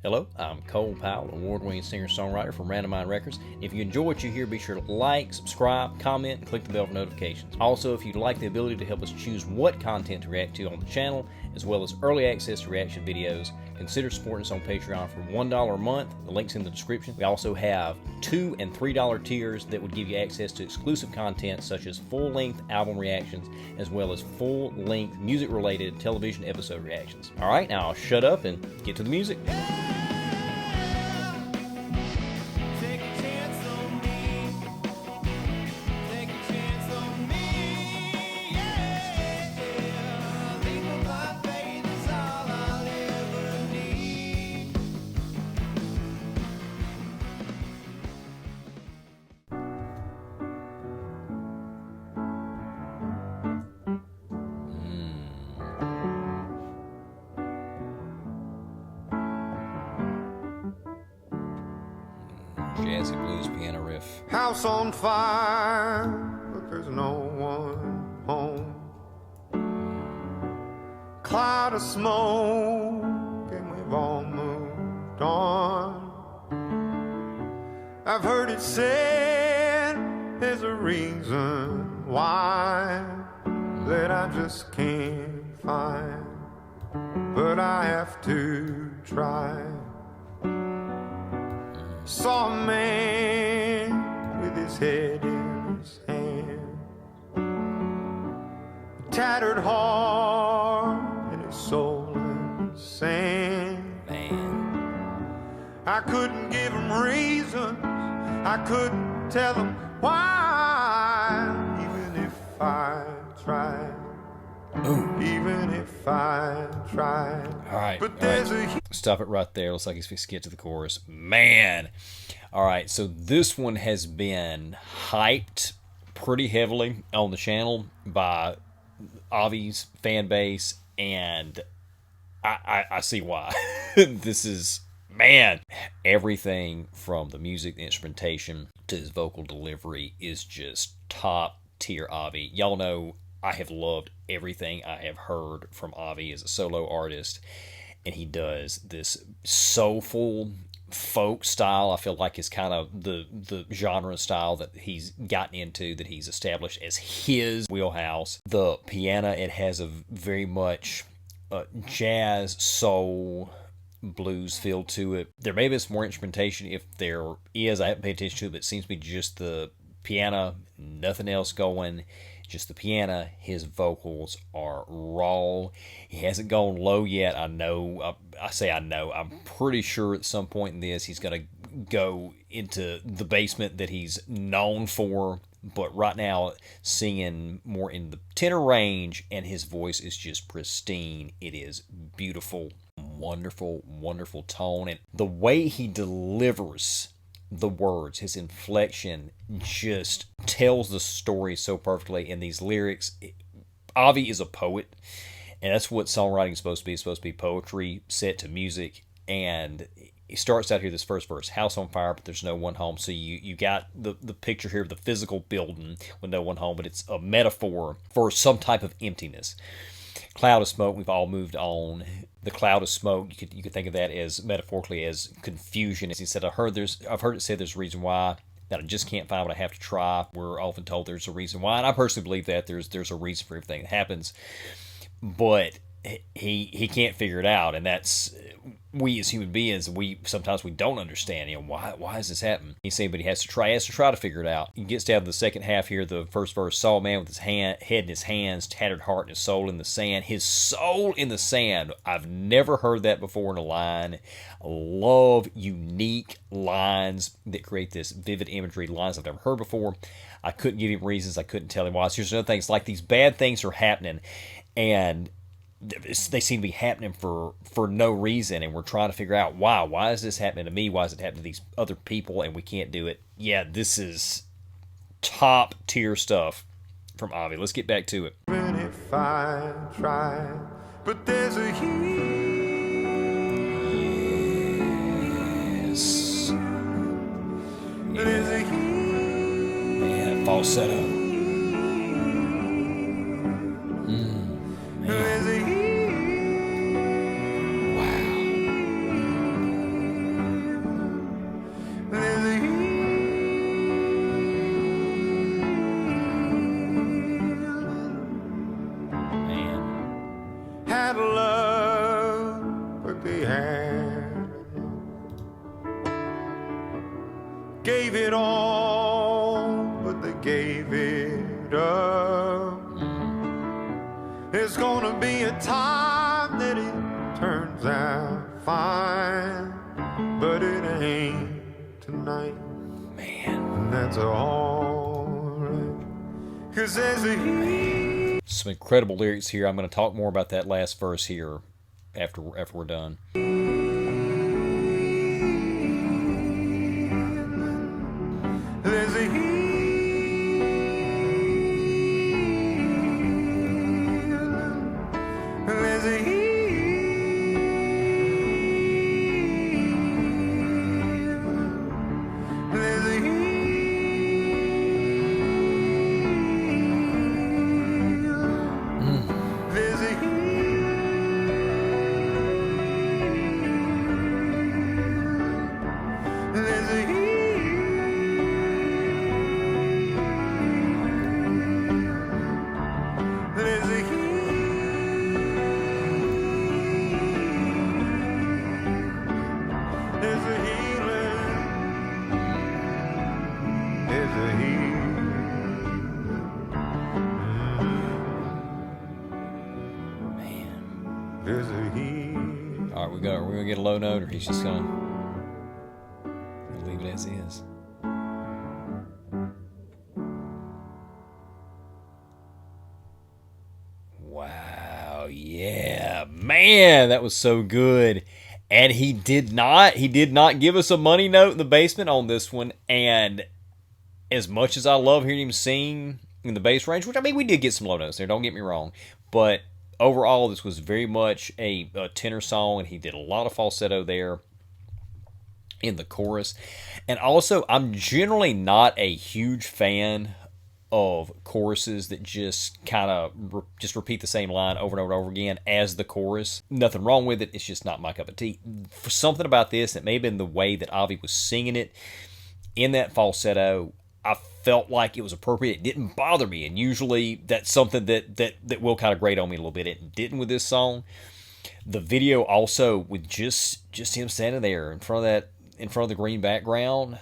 Hello, I'm Cole Powell, award-winning singer-songwriter from Random Mind Records. If you enjoy what you hear, be sure to like, subscribe, comment, and click the bell for notifications. Also, if you'd like the ability to help us choose what content to react to on the channel, as well as early access to reaction videos, consider supporting us on Patreon for $1 a month. The link's in the description. We also have $2 and $3 tiers that would give you access to exclusive content such as full-length album reactions, as well as full-length music-related television episode reactions. All right, now I'll shut up and get to the music. Jazzy blues piano riff. House on fire, but there's no one home. Cloud of smoke, and we've all moved on. I've heard it said there's a reason why that I just can't find, but I have to try. Saw a man with his head in his hand, a tattered heart and his soul in the sand. I couldn't give him reasons, I couldn't tell him why, even if I tried. Ooh. Even if I tried. All right. But there's a stop it right there. Looks like he's going to get to the chorus. Man. All right. So this one has been hyped pretty heavily on the channel by Avi's fan base, and I see why. This is, man, everything from the music, the instrumentation to his vocal delivery is just top tier Avi. Y'all know I have loved everything I have heard from Avi as a solo artist, and he does this soulful folk style. I feel like is kind of the genre style that he's gotten into, that he's established as his wheelhouse. The piano, it has a very much jazz, soul, blues feel to it. There may be some more instrumentation. If there is, I haven't paid attention to it, but it seems to be just the piano, nothing else going. Just the piano. His vocals are raw. He hasn't gone low yet. I know. I say I know. I'm pretty sure at some point in this he's going to go into the basement that he's known for. But right now, singing more in the tenor range, and his voice is just pristine. It is beautiful, wonderful, wonderful tone. And the way he delivers the words, his inflection just tells the story so perfectly in these lyrics. Avi is a poet, and that's what songwriting is supposed to be. It's supposed to be poetry set to music. And he starts out here, this first verse, house on fire, but there's no one home. So you got the picture here of the physical building with no one home, but it's a metaphor for some type of emptiness. Cloud of smoke, we've all moved on. The cloud of smoke, you could think of that as metaphorically as confusion. As he said, I've heard it said there's a reason why, that I just can't find what I have to try. We're often told there's a reason why, and I personally believe that there's a reason for everything that happens, but he can't figure it out. And that's, we as human beings, we sometimes don't understand, why is this happening? He's saying, but he has to try to figure it out. He gets down to the second half here, the first verse. Saw a man with his head in his hands, tattered heart and his soul in the sand. His soul in the sand. I've never heard that before in a line. Love unique lines that create this vivid imagery, lines I've never heard before. I couldn't give him reasons. I couldn't tell him why. So here's another thing. It's like these bad things are happening, and they seem to be happening for no reason, and we're trying to figure out why is this happening to me, why is it happening to these other people, and we can't do it. Yeah, this is top tier stuff from Avi. Let's get back to it. Even if I try, but there's a Yes. there's a Man, falsetto. there's a Wow. gave it up. It's gonna be a time that it turns out fine, but it ain't tonight. Man. And that's alright. 'Cause there's a heat. Some incredible lyrics here. I'm going to talk more about that last verse here after we're done. There's a heat. There's a heat. There's a heat. There's a heat. There's a heat. There's a heat. There's a healing. There's a healing. Man. There's a healing. All right, we're gonna get a low note, or he's just gonna leave it as is. Wow, yeah, man, that was so good. And he did not give us a money note in the basement on this one. And as much as I love hearing him sing in the bass range, which I mean we did get some low notes there, don't get me wrong, but overall this was very much a tenor song, and he did a lot of falsetto there in the chorus. And also, I'm generally not a huge fan of choruses that just kind of just repeat the same line over and over and over again as the chorus. Nothing wrong with it. It's just not my cup of tea. For something about this, it may have been the way that Avi was singing it in that falsetto. I felt like it was appropriate. It didn't bother me. And usually that's something that will kind of grate on me a little bit. It didn't with this song. The video also, with just him standing there in front of the green background,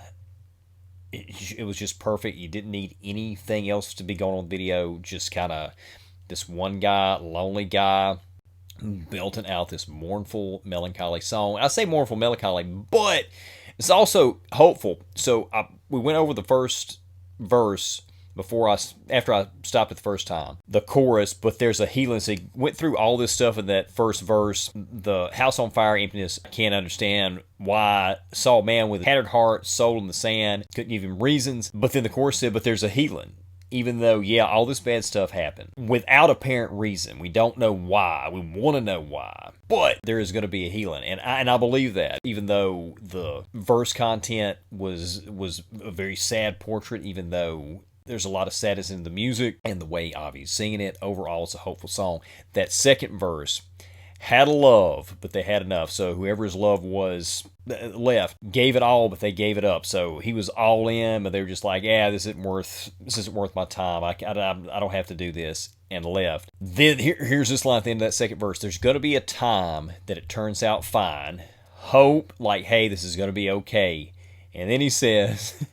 it was just perfect. You didn't need anything else to be going on in the video. Just kind of this one guy, lonely guy, belting out this mournful, melancholy song. I say mournful, melancholy, but it's also hopeful. So we went over the first verse after I stopped it the first time, the chorus, but there's a healing. So he went through all this stuff in that first verse. The house on fire, emptiness, can't understand why, saw a man with a tattered heart, soul in the sand, couldn't give him reasons. But then the chorus said, but there's a healing. Even though, yeah, all this bad stuff happened without apparent reason. We don't know why. We want to know why. But there is going to be a healing. And I believe that. Even though the verse content was a very sad portrait, even though there's a lot of sadness in the music and the way Avi's singing it. Overall, it's a hopeful song. That second verse had a love, but they had enough. So whoever his love was left gave it all, but they gave it up. So he was all in, but they were just like, yeah, this isn't worth my time. I don't have to do this, and left. Then here's this line at the end of that second verse. There's going to be a time that it turns out fine. Hope, like, hey, this is going to be okay. And then he says,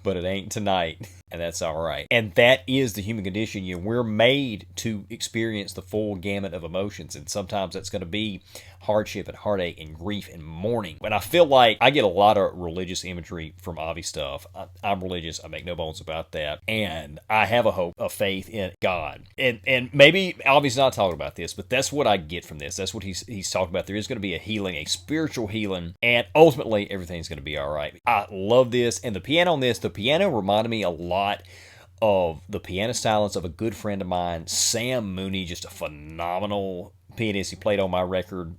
but it ain't tonight. And that's all right. And that is the human condition. We're made to experience the full gamut of emotions. And sometimes that's going to be hardship and heartache and grief and mourning. And I feel like I get a lot of religious imagery from Avi stuff. I'm religious. I make no bones about that. And I have a hope, a faith in God. And maybe Avi's not talking about this, but that's what I get from this. That's what he's talking about. There is going to be a healing, a spiritual healing. And ultimately, everything's going to be all right. I love this. And the piano on this, the piano reminded me a lot of the piano stylings of a good friend of mine, Sam Mooney, just a phenomenal pianist. He played on my record,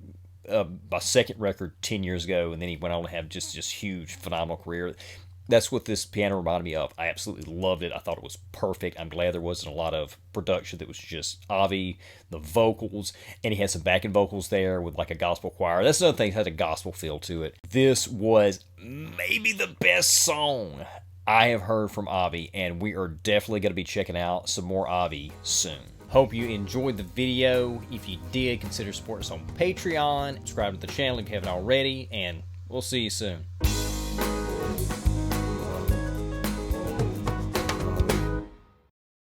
my second record 10 years ago, and then he went on to have just huge, phenomenal career. That's what this piano reminded me of. I absolutely loved it. I thought it was perfect. I'm glad there wasn't a lot of production that was just Avi, the vocals, and he had some backing vocals there with like a gospel choir. That's another thing, it had a gospel feel to it. This was maybe the best song I have heard from Avi, and we are definitely going to be checking out some more Avi soon. Hope you enjoyed the video. If you did, consider supporting us on Patreon. Subscribe to the channel if you haven't already, and we'll see you soon.